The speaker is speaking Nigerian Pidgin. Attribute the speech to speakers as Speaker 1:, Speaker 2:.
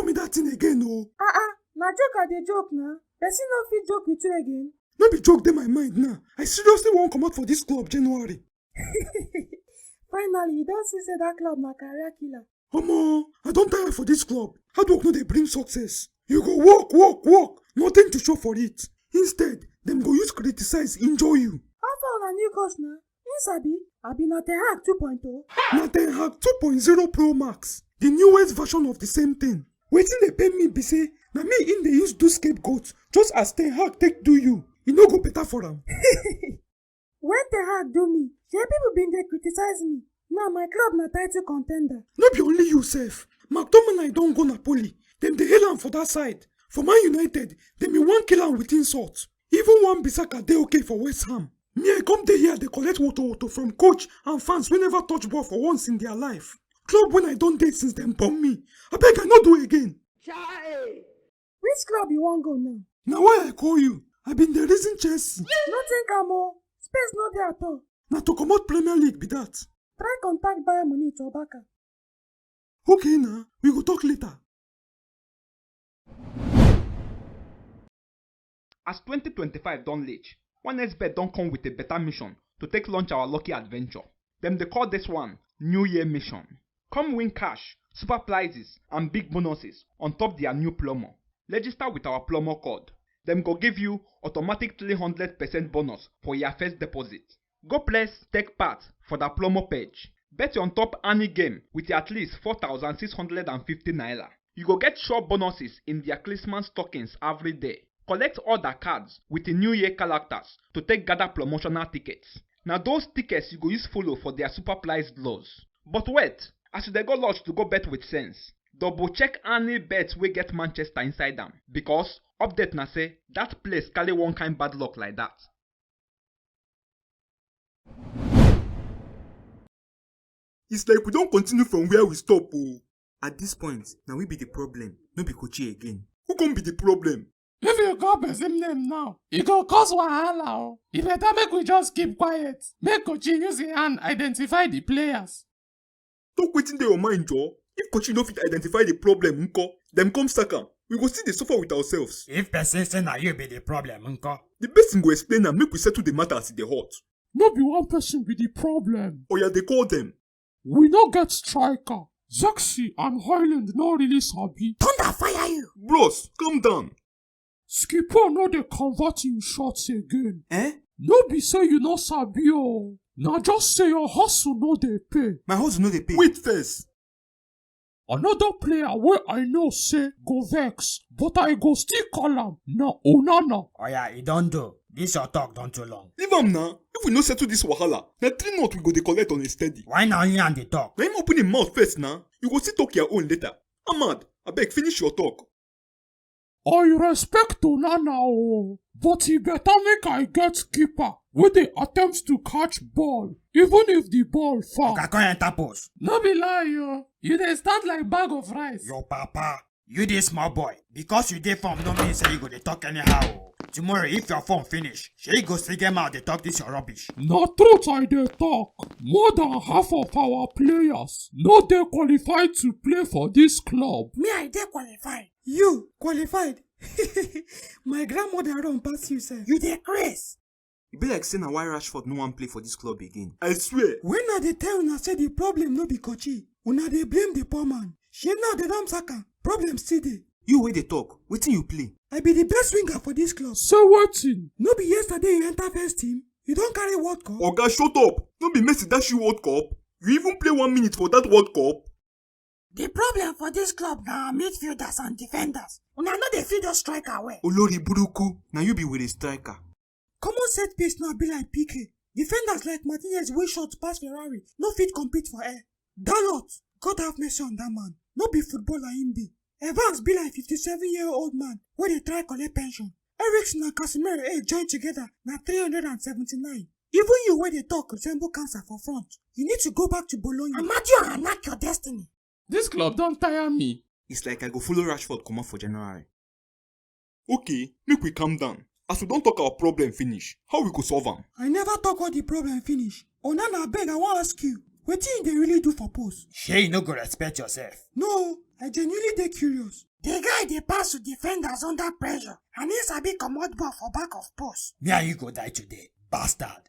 Speaker 1: call me that thing again, oh.
Speaker 2: Na joke I dey joke na. Person no fit joke with you again.
Speaker 1: No be joke dey my mind now. I seriously wan comot for this club January.
Speaker 2: Finally, you don see say that club na career killer.
Speaker 1: Omo, I don tire for this club. Hard work no dey bring success. You go work, nothing to show for it. Instead, dem go use criticize injure you.
Speaker 2: How far una new coach na? You sabi? Abi na Ten Hag 2.0?
Speaker 1: Na Ten Hag 2.0 Pro Max, the newest version of the same thing. Wetin dey pain me be say na me in dey use do scapegoat just as Ten Hag take do you. E no go better for am.
Speaker 2: When Ten Hag do me, shey people bin dey criticize me. Now my club na title contender.
Speaker 1: No be only you sef. McTominay don go Napoli. Dem dey hail am for that side. For Man United, dem bin wan kill am with insult. Even one Bissaka dey okay for West Ham. Me, I come dey here dey collect woto from coach and fans wey never touch ball for once in their life. Club when I don dey since dem born me. Abeg I no do again.
Speaker 2: Chai! Which club you wan go now?
Speaker 1: Na why I call you. I bin dey reason Chelsea.
Speaker 2: No think am o. Space no dey at all.
Speaker 1: Na to comot Premier League be that.
Speaker 2: Try contact Bayern Munich or Barca.
Speaker 1: Okay na, we go talk later.
Speaker 3: As 2025 don reach, OneXBet don come with a better mission to take launch our lucky adventure. Dem dey call this one New Year Mission. Come win cash, super prizes and big bonuses on top their new promo. Register with our promo code. Dem go give you automatic 300% bonus for your first deposit. Go place take part for the promo page. Bet on top any game with at least 4,650 naira. You go get sure bonuses in their Christmas stockings every day. Collect all the cards with the New Year characters to take gather promotional tickets. Now those tickets you go use follow for their super prize draws. But wait, as you dey go lodge to go bet with sense, double check any bet wey get Manchester inside them, because update na say that place carry one kind bad luck like that.
Speaker 1: It's like we don't continue from where we stop. Oh. At this point, now we be the problem, no be Kochi again. Who can be the problem?
Speaker 4: If you call person name now, it go cause wahala o. E better make we just keep quiet. Make Kochi use him hand identify the players.
Speaker 1: Talk wetin dey your mind, Joe. If Kochi no fit identify the problem, dem come sack am. We go still dey suffer with ourselves.
Speaker 5: If person say na you be the problem,
Speaker 1: the best thing go explain am make we settle the matter as e dey hot.
Speaker 4: No be one person be the problem.
Speaker 1: Oya dey call dem.
Speaker 4: We no get striker. Zexi and Highland no really sabi.
Speaker 2: Thunder fire you!
Speaker 1: Bros, calm down.
Speaker 4: Skipper no dey convert him shots again.
Speaker 1: Eh?
Speaker 4: No be say you no sabi o. Na just say your hustle no dey pay.
Speaker 1: My hustle no dey pay. Wait first.
Speaker 4: Another player wey I know say go vex, but I go still call am na Onana.
Speaker 5: Oya, e don do. This your talk don too long.
Speaker 1: Leave am na. If we no settle this wahala, na 3 months we go dey collect on a steady.
Speaker 5: Why na you and the talk?
Speaker 1: Na him open him mouth first na. You go still talk your own later. Ahmad, abeg finish your talk.
Speaker 4: I respect Onana o, but e better make I get keeper wey dey attempt to catch ball, even if the ball far.
Speaker 5: Oga come enter post.
Speaker 4: No be lie o, you dey stand like bag of rice.
Speaker 5: Your papa, you dey small boy. Because you dey form no mean say you go dey talk anyhow o. Tomorrow if your form finish, shey you go still get mouth dey talk this your rubbish.
Speaker 4: Na truth I dey talk. More than half of our players no dey qualified to play for this club.
Speaker 2: Me, I dey qualified. You qualified? My grandmother run pass you, sir. You dey craze.
Speaker 1: E be like say na why Rashford no wan play for this club again. I swear.
Speaker 2: When I dey tell una say the problem no be Kochi, una dey blame the poor man. Shey now dey don sack am, problem still dey.
Speaker 1: You wey dey talk, wetin you play?
Speaker 2: I be the best winger for this club.
Speaker 4: So wetin?
Speaker 2: No be yesterday you enter first team? You don carry World Cup?
Speaker 1: Oga, shut up. No be Messi dash you World Cup. You even play 1 minute for that World Cup.
Speaker 2: The problem for this club na midfielders and defenders. Una no dey feed us striker well.
Speaker 1: Olori Buruku, na you be with a striker.
Speaker 2: Common set piece now be like PK. Defenders like Martinez wey short pass Ferrari no fit compete for air. Dalot, God have mercy on that man. No be footballer him be. Evans be like 57-year-old man wey dey try collect pension. Eriksen and Casemiro age join together na 379. Even you wey dey talk resemble cancer for front. You need to go back to Bologna. Amadio and knack your destiny.
Speaker 4: This club don tire me.
Speaker 1: It's like I go follow Rashford comot for January. Okay, make we calm down. As we don talk our problem finish, how we go solve am?
Speaker 2: I never talk all the problem finish. Onana abeg, I wan ask you, wetin you dey really do for post?
Speaker 5: Shey you no go respect yourself.
Speaker 2: No, I genuinely dey curious. The guy dey pass to defenders under pressure and he sabi comot ball for back of post.
Speaker 5: Me and you go die today, bastard.